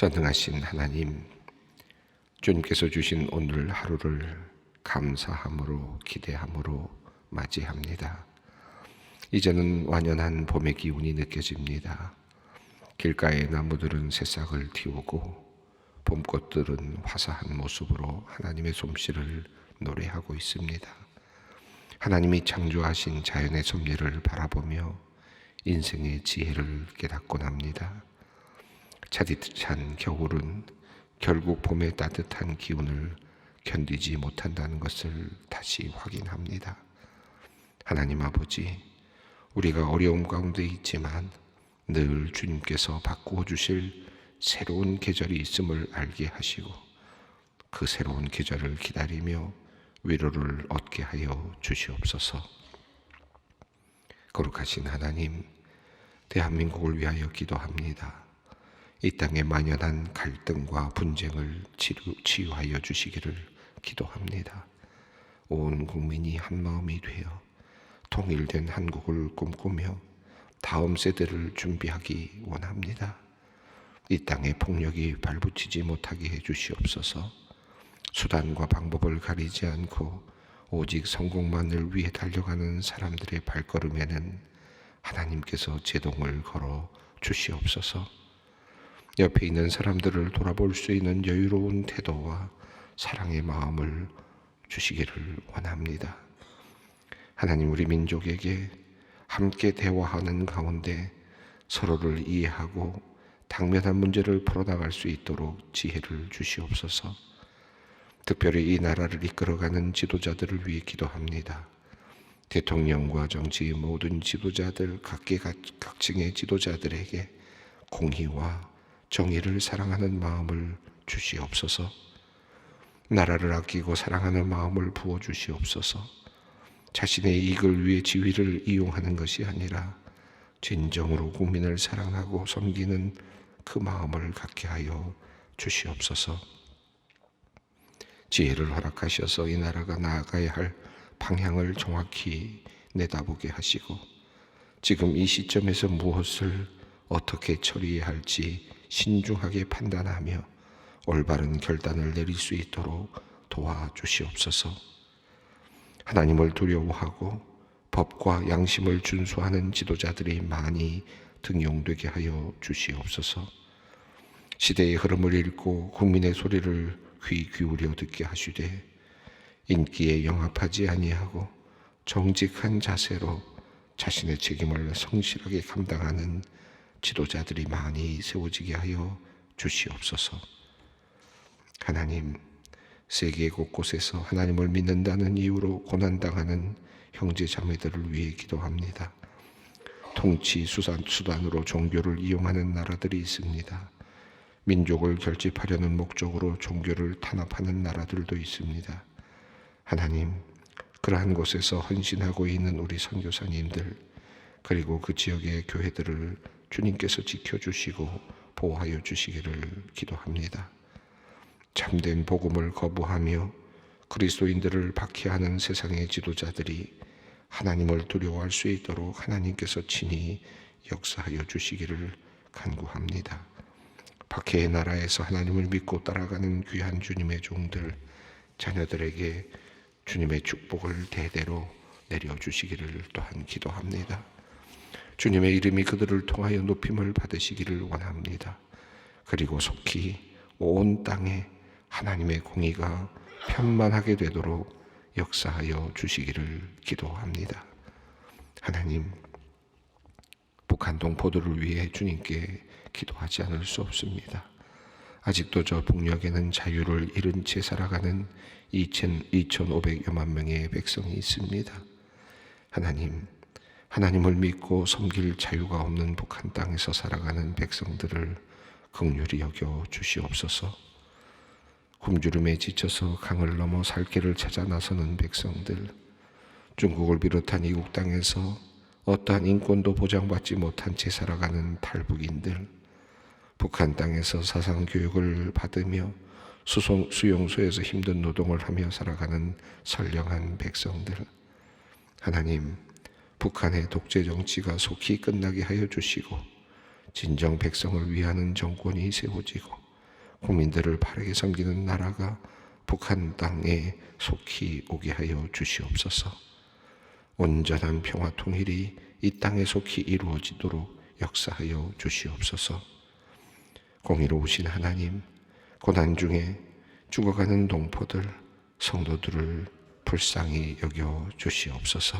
전능하신 하나님, 주님께서 주신 오늘 하루를 감사함으로 기대함으로 맞이합니다. 이제는 완연한 봄의 기운이 느껴집니다. 길가의 나무들은 새싹을 틔우고 봄꽃들은 화사한 모습으로 하나님의 솜씨를 노래하고 있습니다. 하나님이 창조하신 자연의 섭리를 바라보며 인생의 지혜를 깨닫곤 합니다. 차디찬 겨울은 결국 봄의 따뜻한 기운을 견디지 못한다는 것을 다시 확인합니다. 하나님 아버지, 우리가 어려움 가운데 있지만 늘 주님께서 바꾸어 주실 새로운 계절이 있음을 알게 하시고 그 새로운 계절을 기다리며 위로를 얻게 하여 주시옵소서. 거룩하신 하나님, 대한민국을 위하여 기도합니다. 이 땅에 만연한 갈등과 분쟁을 치유하여 주시기를 기도합니다. 온 국민이 한마음이 되어 통일된 한국을 꿈꾸며 다음 세대를 준비하기 원합니다. 이 땅에 폭력이 발붙이지 못하게 해주시옵소서. 수단과 방법을 가리지 않고 오직 성공만을 위해 달려가는 사람들의 발걸음에는 하나님께서 제동을 걸어 주시옵소서. 옆에 있는 사람들을 돌아볼 수 있는 여유로운 태도와 사랑의 마음을 주시기를 원합니다. 하나님, 우리 민족에게 함께 대화하는 가운데 서로를 이해하고 당면한 문제를 풀어나갈 수 있도록 지혜를 주시옵소서. 특별히 이 나라를 이끌어가는 지도자들을 위해 기도합니다. 대통령과 정치의 모든 지도자들, 각계각층의 지도자들에게 공의와 정의를 사랑하는 마음을 주시옵소서. 나라를 아끼고 사랑하는 마음을 부어주시옵소서. 자신의 이익을 위해 지위를 이용하는 것이 아니라 진정으로 국민을 사랑하고 섬기는 그 마음을 갖게 하여 주시옵소서. 지혜를 허락하셔서 이 나라가 나아가야 할 방향을 정확히 내다보게 하시고 지금 이 시점에서 무엇을 어떻게 처리해야 할지 신중하게 판단하며 올바른 결단을 내릴 수 있도록 도와주시옵소서. 하나님을 두려워하고 법과 양심을 준수하는 지도자들이 많이 등용되게 하여 주시옵소서. 시대의 흐름을 읽고 국민의 소리를 귀 기울여 듣게 하시되 인기에 영합하지 아니하고 정직한 자세로 자신의 책임을 성실하게 감당하는 지도자들이 많이 세워지게 하여 주시옵소서. 하나님, 세계 곳곳에서 하나님을 믿는다는 이유로 고난당하는 형제 자매들을 위해 기도합니다. 통치 수단으로 종교를 이용하는 나라들이 있습니다. 민족을 결집하려는 목적으로 종교를 탄압하는 나라들도 있습니다. 하나님, 그러한 곳에서 헌신하고 있는 우리 선교사님들 그리고 그 지역의 교회들을 주님께서 지켜주시고 보호하여 주시기를 기도합니다. 참된 복음을 거부하며 그리스도인들을 박해하는 세상의 지도자들이 하나님을 두려워할 수 있도록 하나님께서 친히 역사하여 주시기를 간구합니다. 박해의 나라에서 하나님을 믿고 따라가는 귀한 주님의 종들, 자녀들에게 주님의 축복을 대대로 내려주시기를 또한 기도합니다. 주님의 이름이 그들을 통하여 높임을 받으시기를 원합니다. 그리고 속히 온 땅에 하나님의 공의가 편만하게 되도록 역사하여 주시기를 기도합니다. 하나님, 북한 동포들을 위해 주님께 기도하지 않을 수 없습니다. 아직도 저 북녘에는 자유를 잃은 채 살아가는 2,500여만 명의 백성이 있습니다. 하나님을 믿고 섬길 자유가 없는 북한 땅에서 살아가는 백성들을 긍휼히 여겨 주시옵소서. 굶주림에 지쳐서 강을 넘어 살 길을 찾아 나서는 백성들, 중국을 비롯한 이국 땅에서 어떠한 인권도 보장받지 못한 채 살아가는 탈북인들, 북한 땅에서 사상교육을 받으며 수용소에서 힘든 노동을 하며 살아가는 선량한 백성들, 하나님, 북한의 독재 정치가 속히 끝나게 하여 주시고 진정 백성을 위하는 정권이 세워지고 국민들을 바르게 섬기는 나라가 북한 땅에 속히 오게 하여 주시옵소서. 온전한 평화 통일이 이 땅에 속히 이루어지도록 역사하여 주시옵소서. 공의로우신 하나님, 고난 중에 죽어가는 동포들, 성도들을 불쌍히 여겨 주시옵소서.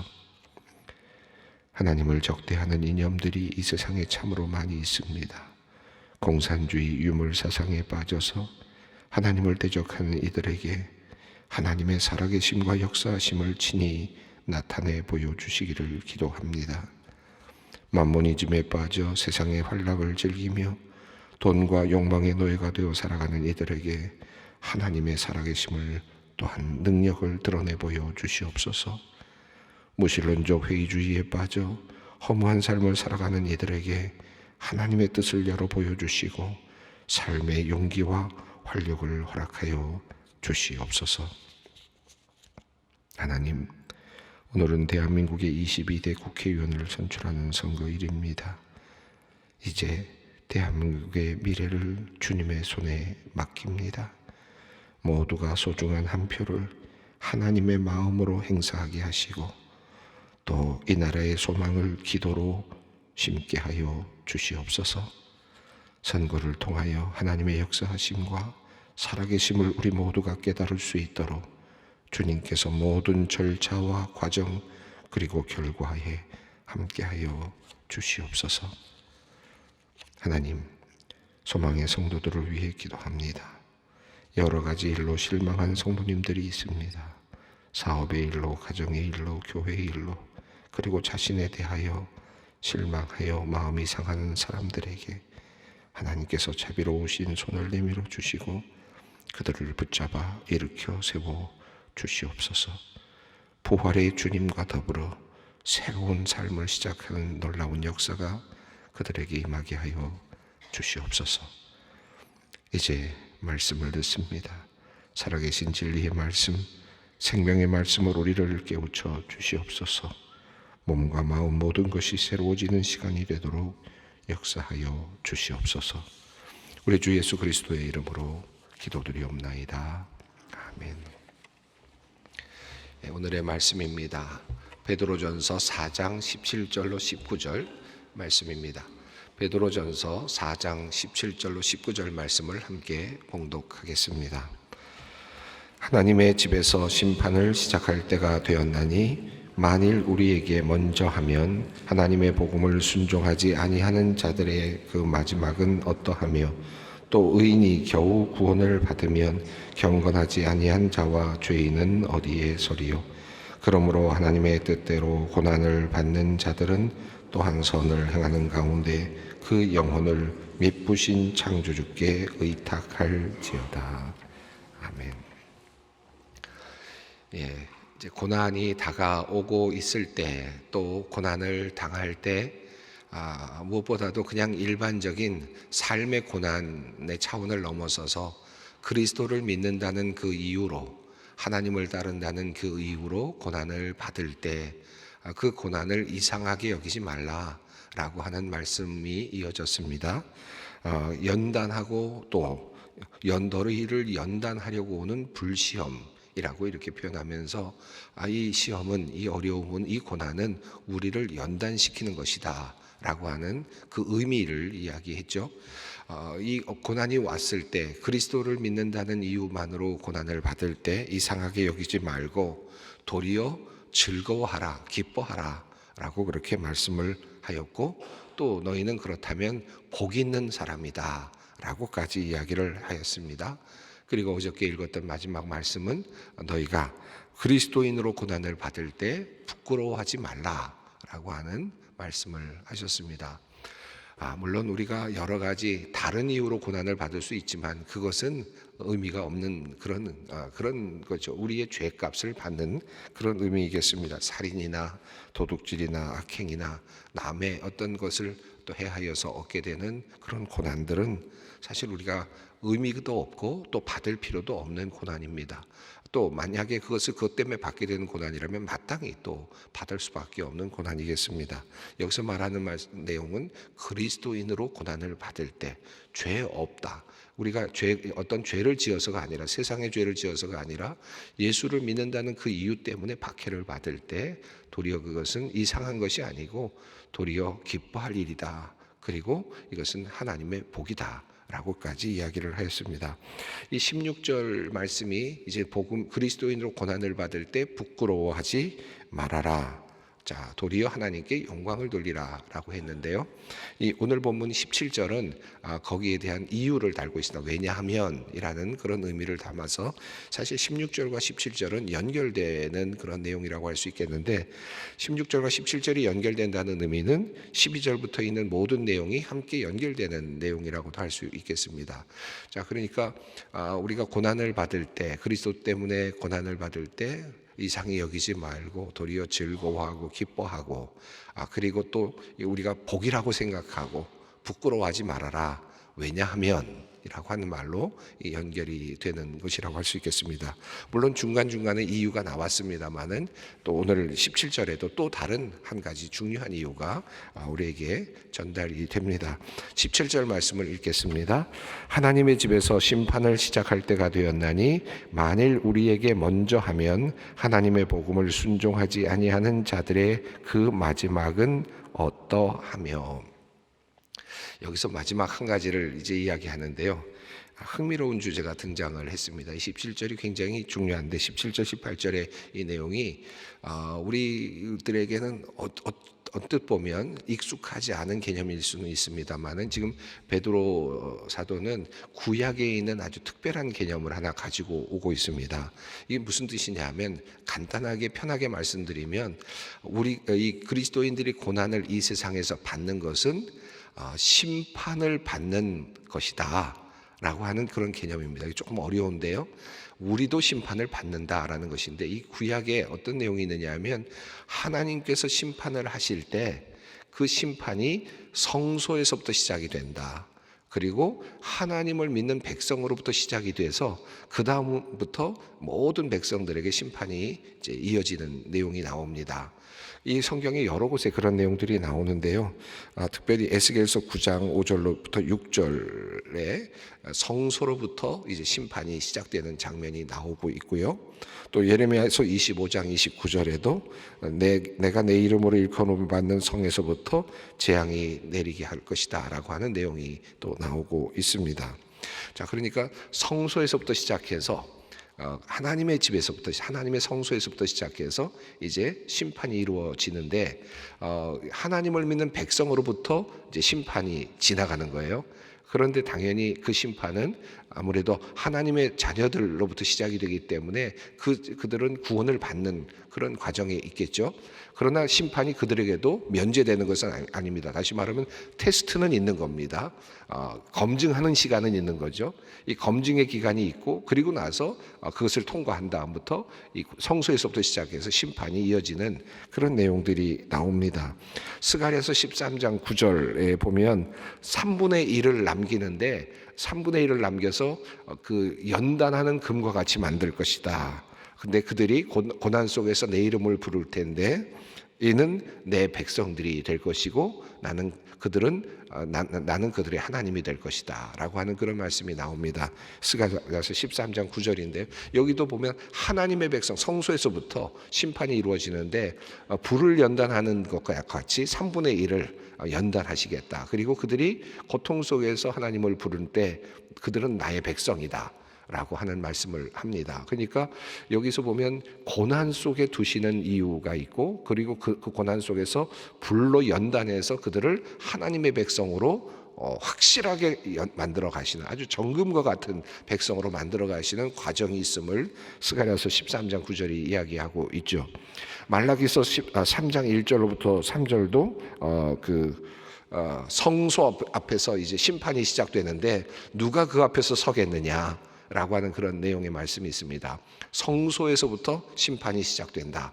하나님을 적대하는 이념들이 이 세상에 참으로 많이 있습니다. 공산주의 유물사상에 빠져서 하나님을 대적하는 이들에게 하나님의 살아계심과 역사하심을 친히 나타내 보여주시기를 기도합니다. 만모니즘에 빠져 세상의 활락을 즐기며 돈과 욕망의 노예가 되어 살아가는 이들에게 하나님의 살아계심을 또한 능력을 드러내 보여주시옵소서. 무신론적 회의주의에 빠져 허무한 삶을 살아가는 이들에게 하나님의 뜻을 열어 보여주시고 삶의 용기와 활력을 허락하여 주시옵소서. 하나님, 오늘은 대한민국의 22대 국회의원을 선출하는 선거일입니다. 이제 대한민국의 미래를 주님의 손에 맡깁니다. 모두가 소중한 한 표를 하나님의 마음으로 행사하게 하시고 또 이 나라의 소망을 기도로 심게 하여 주시옵소서. 선거를 통하여 하나님의 역사하심과 살아계심을 우리 모두가 깨달을 수 있도록 주님께서 모든 절차와 과정 그리고 결과에 함께하여 주시옵소서. 하나님, 소망의 성도들을 위해 기도합니다. 여러 가지 일로 실망한 성도님들이 있습니다. 사업의 일로, 가정의 일로, 교회의 일로, 그리고 자신에 대하여 실망하여 마음이 상하는 사람들에게 하나님께서 자비로우신 손을 내밀어 주시고 그들을 붙잡아 일으켜 세워 주시옵소서. 부활의 주님과 더불어 새로운 삶을 시작하는 놀라운 역사가 그들에게 임하게 하여 주시옵소서. 이제 말씀을 듣습니다. 살아계신 진리의 말씀, 생명의 말씀을 우리를 깨우쳐 주시옵소서. 몸과 마음 모든 것이 새로워지는 시간이 되도록 역사하여 주시옵소서. 우리 주 예수 그리스도의 이름으로 기도드리옵나이다. 아멘. 오늘의 말씀입니다. 베드로전서 4장 17절로 19절 말씀입니다. 베드로전서 4장 17절로 19절 말씀을 함께 봉독하겠습니다. 하나님의 집에서 심판을 시작할 때가 되었나니 만일 우리에게 먼저 하면 하나님의 복음을 순종하지 아니하는 자들의 그 마지막은 어떠하며 또 의인이 겨우 구원을 받으면 경건하지 아니한 자와 죄인은 어디에 서리요. 그러므로 하나님의 뜻대로 고난을 받는 자들은 또한 선을 행하는 가운데 그 영혼을 미쁘신 창조주께 의탁할지어다. 아멘. 이제 고난이 다가오고 있을 때, 또 고난을 당할 때, 무엇보다도 그냥 일반적인 삶의 고난의 차원을 넘어서서 그리스도를 믿는다는 그 이유로, 하나님을 따른다는 그 이유로 고난을 받을 때 그 고난을 이상하게 여기지 말라라고 하는 말씀이 이어졌습니다. 연단하고 또 너희를 연단하려고 오는 불시험이라고 이렇게 표현하면서 이 시험은, 이 어려움은, 이 고난은 우리를 연단시키는 것이다 라고 하는 그 의미를 이야기했죠. 이 고난이 왔을 때, 그리스도를 믿는다는 이유만으로 고난을 받을 때 이상하게 여기지 말고 도리어 즐거워하라, 기뻐하라 라고 그렇게 말씀을 하였고, 또 너희는 그렇다면 복 있는 사람이다 라고까지 이야기를 하였습니다. 그리고 어저께 읽었던 마지막 말씀은 너희가 그리스도인으로 고난을 받을 때 부끄러워하지 말라라고 하는 말씀을 하셨습니다. 물론 우리가 여러 가지 다른 이유로 고난을 받을 수 있지만 그것은 의미가 없는 그런 거죠. 우리의 죄값을 받는 그런 의미이겠습니다. 살인이나 도둑질이나 악행이나 남의 어떤 것을 또 해하여서 얻게 되는 그런 고난들은 사실 우리가 의미도 없고 또 받을 필요도 없는 고난입니다. 또 만약에 그것 때문에 받게 되는 고난이라면 마땅히 또 받을 수밖에 없는 고난이겠습니다. 여기서 말하는 내용은 그리스도인으로 고난을 받을 때 죄 없다, 우리가 어떤 죄를 지어서가 아니라, 세상의 죄를 지어서가 아니라 예수를 믿는다는 그 이유 때문에 박해를 받을 때 도리어 그것은 이상한 것이 아니고 도리어 기뻐할 일이다. 그리고 이것은 하나님의 복이다 라고까지 이야기를 하였습니다. 이 16절 말씀이 이제 복음, 그리스도인으로 고난을 받을 때 부끄러워하지 말아라. 자, 도리어 하나님께 영광을 돌리라 라고 했는데요. 이 오늘 본문 17절은 거기에 대한 이유를 달고 있습니다. 왜냐하면 이라는 그런 의미를 담아서 사실 16절과 17절은 연결되는 그런 내용이라고 할 수 있겠는데, 16절과 17절이 연결된다는 의미는 12절부터 있는 모든 내용이 함께 연결되는 내용이라고도 할 수 있겠습니다. 자, 그러니까 우리가 고난을 받을 때, 그리스도 때문에 고난을 받을 때 이상히 여기지 말고 도리어 즐거워하고 기뻐하고, 그리고 또 우리가 복이라고 생각하고 부끄러워하지 말아라. 왜냐하면 이라고 하는 말로 연결이 되는 것이라고 할 수 있겠습니다. 물론 중간중간에 이유가 나왔습니다만은 또 오늘 17절에도 또 다른 한 가지 중요한 이유가 우리에게 전달이 됩니다. 17절 말씀을 읽겠습니다. 하나님의 집에서 심판을 시작할 때가 되었나니 만일 우리에게 먼저 하면 하나님의 복음을 순종하지 아니하는 자들의 그 마지막은 어떠하며. 여기서 마지막 한 가지를 이제 이야기하는데요. 흥미로운 주제가 등장을 했습니다. 17절이 굉장히 중요한데 17절, 18절의 이 내용이 우리들에게는 언뜻 보면 익숙하지 않은 개념일 수는 있습니다만은 지금 베드로 사도는 구약에 있는 아주 특별한 개념을 하나 가지고 오고 있습니다. 이게 무슨 뜻이냐면, 간단하게 편하게 말씀드리면 이 그리스도인들이 고난을 이 세상에서 받는 것은 심판을 받는 것이다 라고 하는 그런 개념입니다. 조금 어려운데요. 우리도 심판을 받는다라는 것인데, 이 구약에 어떤 내용이 있느냐 하면 하나님께서 심판을 하실 때 그 심판이 성소에서부터 시작이 된다. 그리고 하나님을 믿는 백성으로부터 시작이 돼서 그 다음부터 모든 백성들에게 심판이 이제 이어지는 내용이 나옵니다. 이 성경에 여러 곳에 그런 내용들이 나오는데요. 특별히 에스겔서 9장 5절로부터 6절에 성소로부터 이제 심판이 시작되는 장면이 나오고 있고요. 또 예레미야서 25장 29절에도 내가 내 이름으로 일컬음을 받는 성에서부터 재앙이 내리게 할 것이다 라고 하는 내용이 또 나오고 있습니다. 자, 그러니까 성소에서부터 시작해서 하나님의 집에서부터, 하나님의 성소에서부터 시작해서 이제 심판이 이루어지는데, 하나님을 믿는 백성으로부터 이제 심판이 지나가는 거예요. 그런데 당연히 그 심판은 아무래도 하나님의 자녀들로부터 시작이 되기 때문에 그들은 구원을 받는 그런 과정에 있겠죠. 그러나 심판이 그들에게도 면제되는 것은 아닙니다. 다시 말하면 테스트는 있는 겁니다. 검증하는 시간은 있는 거죠. 이 검증의 기간이 있고, 그리고 나서 그것을 통과한 다음부터 이 성소에서부터 시작해서 심판이 이어지는 그런 내용들이 나옵니다. 스가랴서 13장 9절에 보면 3분의 1을 남기는데 3분의 1을 남겨서 그 연단하는 금과 같이 만들 것이다. 근데 그들이 고난 속에서 내 이름을 부를 텐데 이는 내 백성들이 될 것이고 나는 그들의 하나님이 될 것이다 라고 하는 그런 말씀이 나옵니다. 스가랴서 13장 9절인데 여기도 보면 하나님의 백성, 성소에서부터 심판이 이루어지는데 불을 연단하는 것과 같이 3분의 1을 연단하시겠다. 그리고 그들이 고통 속에서 하나님을 부를 때 그들은 나의 백성이다 라고 하는 말씀을 합니다. 그러니까 여기서 보면 고난 속에 두시는 이유가 있고, 그리고 그 고난 속에서 불로 연단해서 그들을 하나님의 백성으로 확실하게 만들어 가시는, 아주 정금과 같은 백성으로 만들어 가시는 과정이 있음을 스가랴서 13장 9절이 이야기하고 있죠. 말라기서 3장 1절로부터 3절도 성소 앞에서 이제 심판이 시작되는데 누가 그 앞에서 서겠느냐 라고 하는 그런 내용의 말씀이 있습니다. 성소에서부터 심판이 시작된다.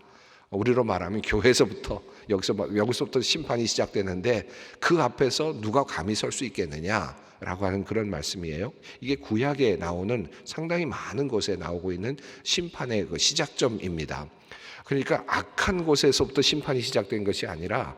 우리로 말하면 교회에서부터, 여기서부터 심판이 시작되는데 그 앞에서 누가 감히 설 수 있겠느냐 라고 하는 그런 말씀이에요. 이게 구약에 나오는 상당히 많은 곳에 나오고 있는 심판의 그 시작점입니다. 그러니까 악한 곳에서부터 심판이 시작된 것이 아니라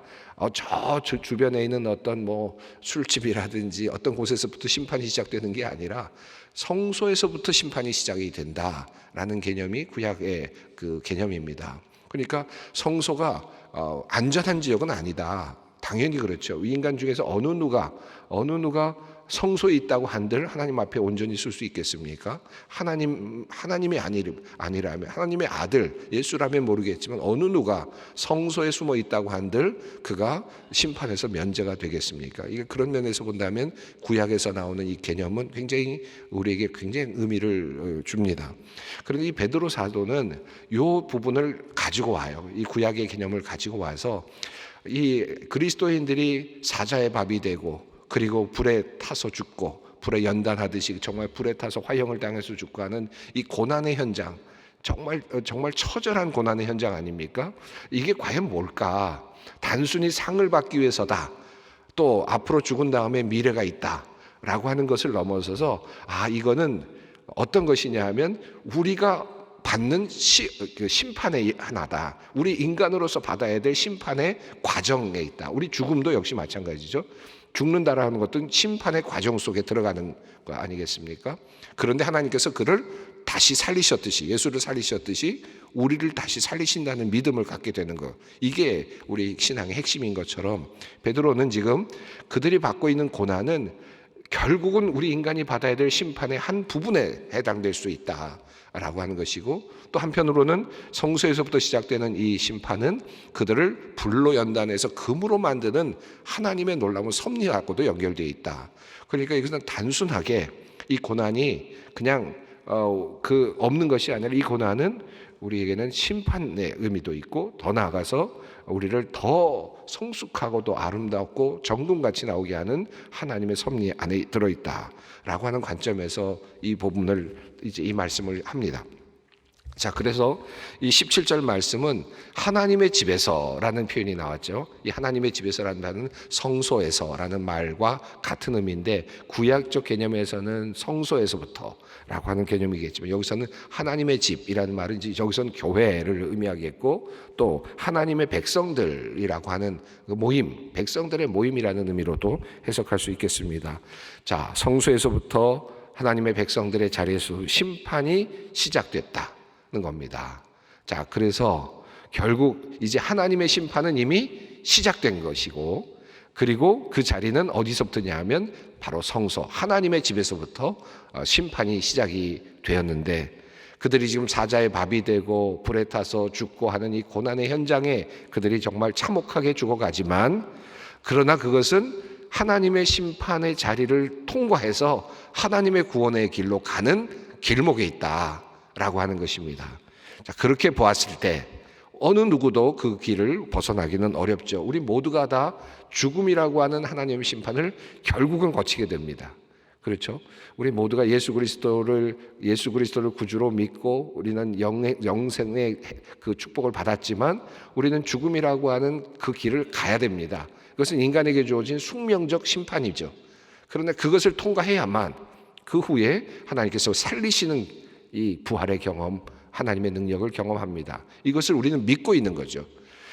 저 주변에 있는 어떤 뭐 술집이라든지 어떤 곳에서부터 심판이 시작되는 게 아니라 성소에서부터 심판이 시작이 된다라는 개념이 구약의 그 개념입니다. 그러니까 성소가 안전한 지역은 아니다. 당연히 그렇죠. 인간 중에서 어느 누가 성소에 있다고 한들 하나님 앞에 온전히 쓸 수 있겠습니까? 하나님이 아니라면 하나님의 아들 예수라면 모르겠지만 어느 누가 성소에 숨어 있다고 한들 그가 심판에서 면제가 되겠습니까? 이게 그런 면에서 본다면 구약에서 나오는 이 개념은 굉장히 우리에게 굉장히 의미를 줍니다. 그런데 이 베드로 사도는 이 부분을 가지고 와요. 이 구약의 개념을 가지고 와서 이 그리스도인들이 사자의 밥이 되고 그리고 불에 타서 죽고 불에 연단하듯이 정말 불에 타서 화형을 당해서 죽고 하는 이 고난의 현장, 정말 처절한 고난의 현장 아닙니까? 이게 과연 뭘까? 단순히 상을 받기 위해서다. 또 앞으로 죽은 다음에 미래가 있다라고 하는 것을 넘어서서 이거는 어떤 것이냐 하면 우리가 받는 심판의 하나다. 우리 인간으로서 받아야 될 심판의 과정에 있다. 우리 죽음도 역시 마찬가지죠. 죽는다라는 것은 심판의 과정 속에 들어가는 거 아니겠습니까? 그런데 하나님께서 그를 다시 살리셨듯이, 예수를 살리셨듯이 우리를 다시 살리신다는 믿음을 갖게 되는 것, 이게 우리 신앙의 핵심인 것처럼 베드로는 지금 그들이 받고 있는 고난은 결국은 우리 인간이 받아야 될 심판의 한 부분에 해당될 수 있다라고 하는 것이고, 또 한편으로는 성소에서부터 시작되는 이 심판은 그들을 불로 연단해서 금으로 만드는 하나님의 놀라운 섭리하고도 연결되어 있다. 그러니까 이것은 단순하게 이 고난이 그냥 그 없는 것이 아니라 이 고난은 우리에게는 심판의 의미도 있고, 더 나아가서 우리를 더 성숙하고도 아름답고 정금같이 나오게 하는 하나님의 섭리 안에 들어있다라고 하는 관점에서 이 부분을 이제 이 말씀을 합니다. 자, 그래서 이 17절 말씀은 하나님의 집에서라는 표현이 나왔죠. 이 하나님의 집에서라는 말은 성소에서라는 말과 같은 의미인데, 구약적 개념에서는 성소에서부터라고 하는 개념이겠지만 여기서는 하나님의 집이라는 말은 이제 여기서는 교회를 의미하겠고, 또 하나님의 백성들이라고 하는 그 모임, 백성들의 모임이라는 의미로도 해석할 수 있겠습니다. 자, 성소에서부터 하나님의 백성들의 자리에서 심판이 시작됐다 는 겁니다. 자, 그래서 결국 이제 하나님의 심판은 이미 시작된 것이고, 그리고 그 자리는 어디서부터냐 하면 바로 성소, 하나님의 집에서부터 심판이 시작이 되었는데, 그들이 지금 사자의 밥이 되고 불에 타서 죽고 하는 이 고난의 현장에 그들이 정말 참혹하게 죽어가지만, 그러나 그것은 하나님의 심판의 자리를 통과해서 하나님의 구원의 길로 가는 길목에 있다 라고 하는 것입니다. 자, 그렇게 보았을 때 어느 누구도 그 길을 벗어나기는 어렵죠. 우리 모두가 다 죽음이라고 하는 하나님의 심판을 결국은 거치게 됩니다. 그렇죠? 우리 모두가 예수 그리스도를 구주로 믿고 우리는 영생의 그 축복을 받았지만 우리는 죽음이라고 하는 그 길을 가야 됩니다. 그것은 인간에게 주어진 숙명적 심판이죠. 그런데 그것을 통과해야만 그 후에 하나님께서 살리시는 이 부활의 경험, 하나님의 능력을 경험합니다. 이것을 우리는 믿고 있는 거죠.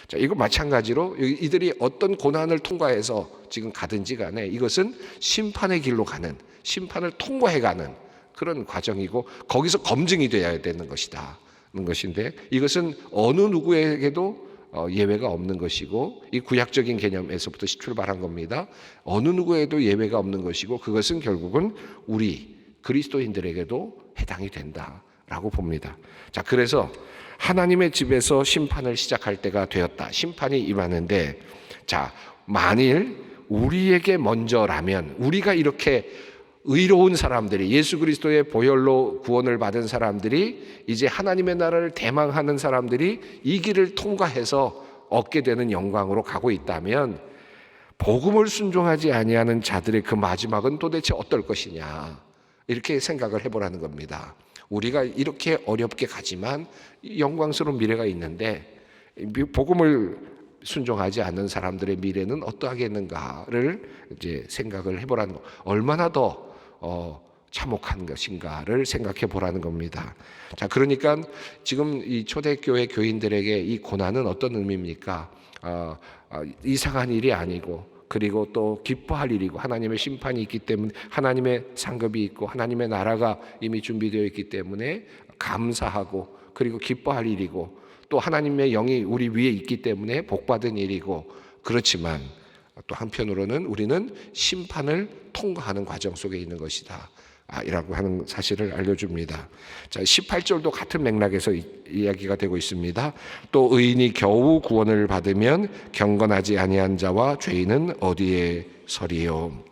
자, 이거 마찬가지로 이들이 어떤 고난을 통과해서 지금 가든지 간에 이것은 심판의 길로 가는, 심판을 통과해가는 그런 과정이고, 거기서 검증이 되어야 되는 것이다 는 것인데, 이것은 어느 누구에게도 예외가 없는 것이고, 이 구약적인 개념에서부터 출발한 겁니다. 어느 누구에도 예외가 없는 것이고, 그것은 결국은 우리 그리스도인들에게도 해당이 된다라고 봅니다. 자, 그래서 하나님의 집에서 심판을 시작할 때가 되었다. 심판이 임하는데, 자, 만일 우리에게 먼저라면, 우리가 이렇게 의로운 사람들이, 예수 그리스도의 보혈로 구원을 받은 사람들이, 이제 하나님의 나라를 대망하는 사람들이 이 길을 통과해서 얻게 되는 영광으로 가고 있다면, 복음을 순종하지 아니하는 자들의 그 마지막은 도대체 어떨 것이냐, 이렇게 생각을 해보라는 겁니다. 우리가 이렇게 어렵게 가지만 영광스러운 미래가 있는데, 복음을 순종하지 않는 사람들의 미래는 어떠하겠는가를 이제 생각을 해보라는 거. 얼마나 더 참혹한 것인가를 생각해 보라는 겁니다. 자, 그러니까 지금 이 초대교회 교인들에게 이 고난은 어떤 의미입니까? 이상한 일이 아니고, 그리고 또 기뻐할 일이고, 하나님의 심판이 있기 때문에, 하나님의 상급이 있고, 하나님의 나라가 이미 준비되어 있기 때문에 감사하고, 그리고 기뻐할 일이고, 또 하나님의 영이 우리 위에 있기 때문에 복받은 일이고, 그렇지만 또 한편으로는 우리는 심판을 통과하는 과정 속에 있는 것이다 이라고 하는 사실을 알려줍니다. 자, 18절도 같은 맥락에서 이야기가 되고 있습니다. 또 의인이 겨우 구원을 받으면 경건하지 아니한 자와 죄인은 어디에 서리요.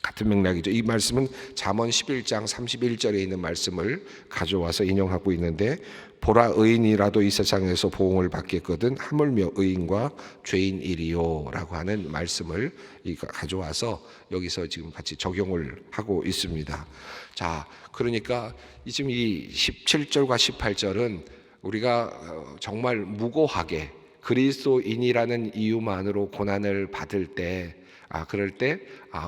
같은 맥락이죠. 이 말씀은 잠언 11장 31절에 있는 말씀을 가져와서 인용하고 있는데, 보라 의인이라도 이 세상에서 보응을 받겠거든 하물며 의인과 죄인이리요 라고 하는 말씀을 가져와서 여기서 지금 같이 적용을 하고 있습니다. 자, 그러니까 지금 이 17절과 18절은 우리가 정말 무고하게 그리스도인이라는 이유만으로 고난을 받을 때, 그럴 때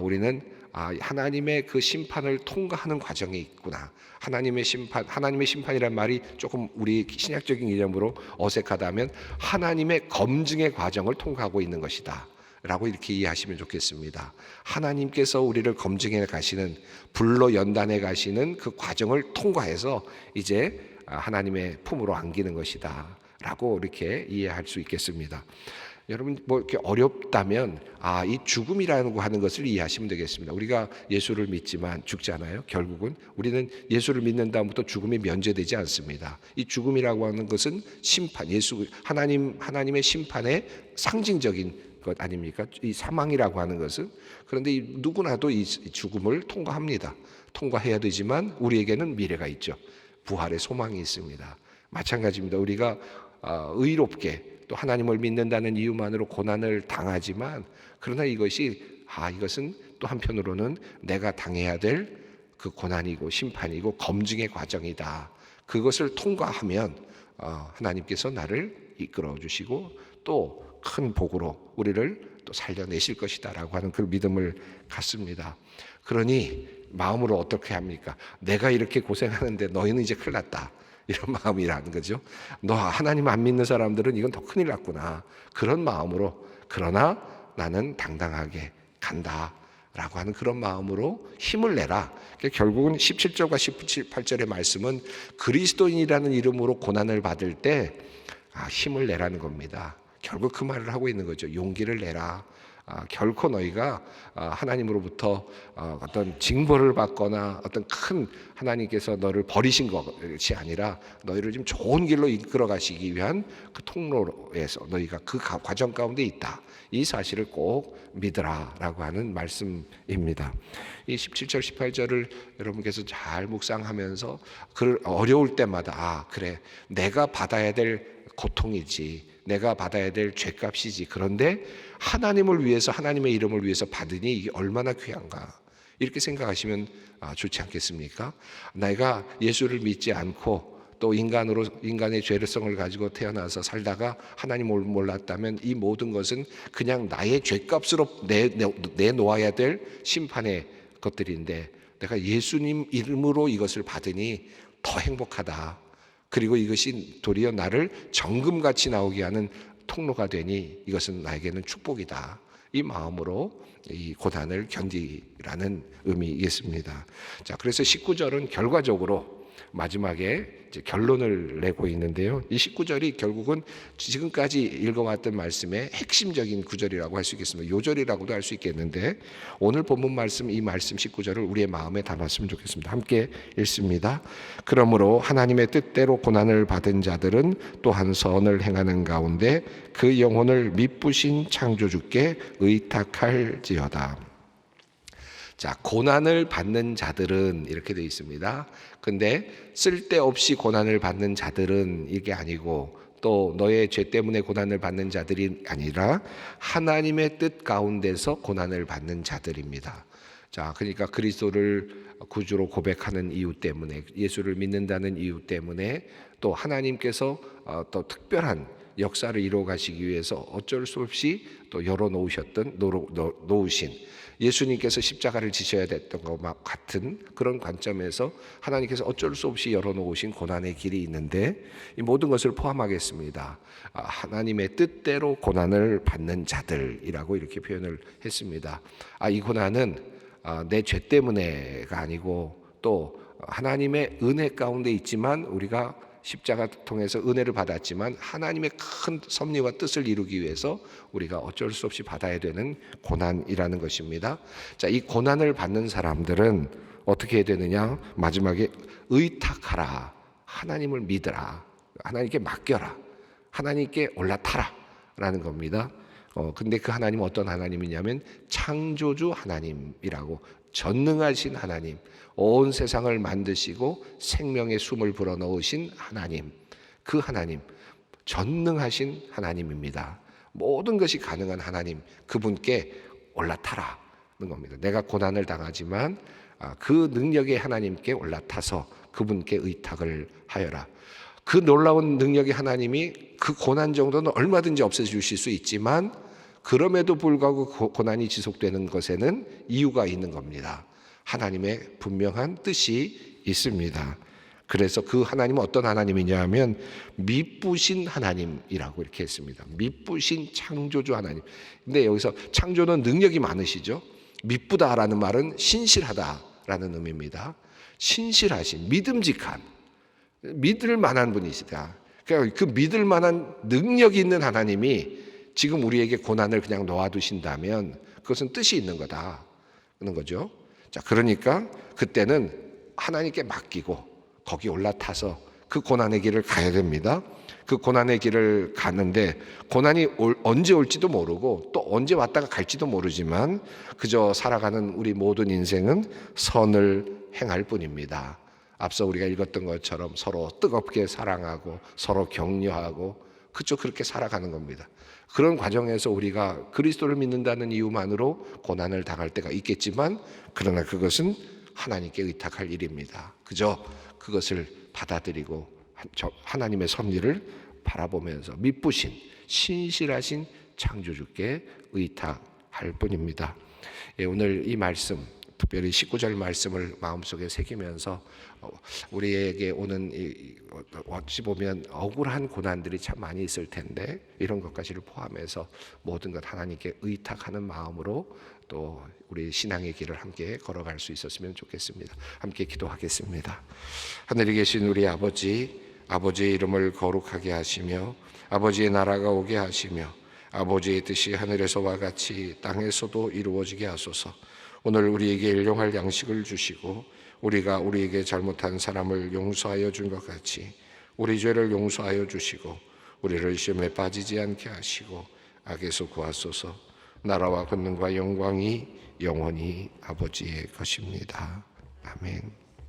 우리는 하나님의 그 심판을 통과하는 과정이 있구나. 하나님의 심판이란 말이 조금 우리 신약적인 개념으로 어색하다면 하나님의 검증의 과정을 통과하고 있는 것이다 라고 이렇게 이해하시면 좋겠습니다. 하나님께서 우리를 검증해 가시는, 불로 연단해 가시는 그 과정을 통과해서 이제 하나님의 품으로 안기는 것이다 라고 이렇게 이해할 수 있겠습니다. 여러분 이렇게 어렵다면 이 죽음이라고 하는 것을 이해하시면 되겠습니다. 우리가 예수를 믿지만 죽잖아요. 결국은 우리는 예수를 믿는 다음부터 죽음이 면제되지 않습니다. 이 죽음이라고 하는 것은 심판, 하나님의 심판의 상징적인 것 아닙니까? 이 사망이라고 하는 것은. 그런데 누구나도 이 죽음을 통과합니다. 통과해야 되지만 우리에게는 미래가 있죠. 부활의 소망이 있습니다. 마찬가지입니다. 우리가 의롭게 또 하나님을 믿는다는 이유만으로 고난을 당하지만, 그러나 이것은 또 한편으로는 내가 당해야 될 그 고난이고 심판이고 검증의 과정이다. 그것을 통과하면 하나님께서 나를 이끌어 주시고 또 큰 복으로 우리를 또 살려내실 것이다 라고 하는 그 믿음을 갖습니다. 그러니 마음으로 어떻게 합니까? 내가 이렇게 고생하는데 너희는 이제 큰일 났다, 이런 마음이라는 거죠. 너 하나님 안 믿는 사람들은 이건 더 큰일 났구나, 그런 마음으로, 그러나 나는 당당하게 간다 라고 하는 그런 마음으로 힘을 내라. 결국은 17절과 18절의 말씀은 그리스도인이라는 이름으로 고난을 받을 때 힘을 내라는 겁니다. 결국 그 말을 하고 있는 거죠. 용기를 내라. 결코 너희가 하나님으로부터 어떤 징벌을 받거나 어떤 큰 하나님께서 너를 버리신 것이 아니라 너희를 좀 좋은 길로 이끌어 가시기 위한 그 통로에서 너희가 그 과정 가운데 있다. 이 사실을 꼭 믿으라라고 하는 말씀입니다. 이 17절 18절을 여러분께서 잘 묵상하면서 그 어려울 때마다 그래, 내가 받아야 될 고통이지, 내가 받아야 될 죄값이지, 그런데 하나님을 위해서, 하나님의 이름을 위해서 받으니 이게 얼마나 귀한가, 이렇게 생각하시면 좋지 않겠습니까? 내가 예수를 믿지 않고 또 인간의 죄성을 가지고 태어나서 살다가 하나님을 몰랐다면 이 모든 것은 그냥 나의 죄값으로 내놓아야 될 심판의 것들인데, 내가 예수님 이름으로 이것을 받으니 더 행복하다. 그리고 이것이 도리어 나를 정금같이 나오게 하는 통로가 되니 이것은 나에게는 축복이다. 이 마음으로 이 고난을 견디라는 의미이겠습니다. 자, 그래서 19절은 결과적으로 마지막에 이제 결론을 내고 있는데요. 이 19절이 결국은 지금까지 읽어왔던 말씀의 핵심적인 구절이라고 할 수 있겠습니다. 요절이라고도 할 수 있겠는데, 오늘 본문 말씀, 이 말씀 19절을 우리의 마음에 담았으면 좋겠습니다. 함께 읽습니다. 그러므로 하나님의 뜻대로 고난을 받은 자들은 또한 선을 행하는 가운데 그 영혼을 미쁘신 창조주께 의탁할지어다. 자, 고난을 받는 자들은 이렇게 되어 있습니다. 근데 쓸데없이 고난을 받는 자들은 이게 아니고, 또 너의 죄 때문에 고난을 받는 자들이 아니라 하나님의 뜻 가운데서 고난을 받는 자들입니다. 자, 그러니까 그리스도를 구주로 고백하는 이유 때문에, 예수를 믿는다는 이유 때문에, 또 하나님께서 또 특별한 역사를 이루어 가시기 위해서 어쩔 수 없이 또 놓으신 예수님께서 십자가를 지셔야 됐던 것과 같은 그런 관점에서 하나님께서 어쩔 수 없이 열어놓으신 고난의 길이 있는데 이 모든 것을 포함하겠습니다. 하나님의 뜻대로 고난을 받는 자들이라고 이렇게 표현을 했습니다. 이 고난은 내 죄 때문에가 아니고 또 하나님의 은혜 가운데 있지만 우리가 십자가 통해서 은혜를 받았지만 하나님의 큰 섭리와 뜻을 이루기 위해서 우리가 어쩔 수 없이 받아야 되는 고난이라는 것입니다. 자, 이 고난을 받는 사람들은 어떻게 해야 되느냐? 마지막에 의탁하라. 하나님을 믿으라. 하나님께 맡겨라. 하나님께 올라타라. 라는 겁니다. 근데 그 하나님은 어떤 하나님이냐면 창조주 하나님이라고, 전능하신 하나님, 온 세상을 만드시고 생명의 숨을 불어넣으신 하나님, 그 하나님, 전능하신 하나님입니다. 모든 것이 가능한 하나님, 그분께 올라타라는 겁니다. 내가 고난을 당하지만 그 능력의 하나님께 올라타서 그분께 의탁을 하여라. 그 놀라운 능력의 하나님이 그 고난 정도는 얼마든지 없애주실 수 있지만 그럼에도 불구하고 고난이 지속되는 것에는 이유가 있는 겁니다. 하나님의 분명한 뜻이 있습니다. 그래서 그 하나님은 어떤 하나님이냐 하면 미쁘신 하나님이라고 이렇게 했습니다. 미쁘신 창조주 하나님. 근데 여기서 창조는 능력이 많으시죠. 미쁘다라는 말은 신실하다라는 의미입니다. 신실하신, 믿음직한, 믿을 만한 분이시다. 그러니까 그 믿을 만한 능력이 있는 하나님이 지금 우리에게 고난을 그냥 놓아두신다면 그것은 뜻이 있는 거다 그런 거죠. 자, 그러니까 그때는 하나님께 맡기고 거기 올라타서 그 고난의 길을 가야 됩니다. 그 고난의 길을 가는데 고난이 언제 올지도 모르고 또 언제 왔다가 갈지도 모르지만 그저 살아가는 우리 모든 인생은 선을 행할 뿐입니다. 앞서 우리가 읽었던 것처럼 서로 뜨겁게 사랑하고 서로 격려하고 그렇게 살아가는 겁니다. 그런 과정에서 우리가 그리스도를 믿는다는 이유만으로 고난을 당할 때가 있겠지만 그러나 그것은 하나님께 의탁할 일입니다. 그저 그것을 받아들이고 하나님의 섭리를 바라보면서 미쁘신 신실하신 창조주께 의탁할 뿐입니다. 오늘 이 말씀, 특별히 19절 말씀을 마음속에 새기면서 우리에게 오는 어찌 보면 억울한 고난들이 참 많이 있을 텐데 이런 것까지를 포함해서 모든 것 하나님께 의탁하는 마음으로 또 우리 신앙의 길을 함께 걸어갈 수 있었으면 좋겠습니다. 함께 기도하겠습니다. 하늘에 계신 우리 아버지, 아버지의 이름을 거룩하게 하시며 아버지의 나라가 오게 하시며 아버지의 뜻이 하늘에서와 같이 땅에서도 이루어지게 하소서. 오늘 우리에게 일용할 양식을 주시고 우리가 우리에게 잘못한 사람을 용서하여 준 것 같이 우리 죄를 용서하여 주시고 우리를 시험에 빠지지 않게 하시고 악에서 구하소서. 나라와 권능과 영광이 영원히 아버지의 것입니다. 아멘.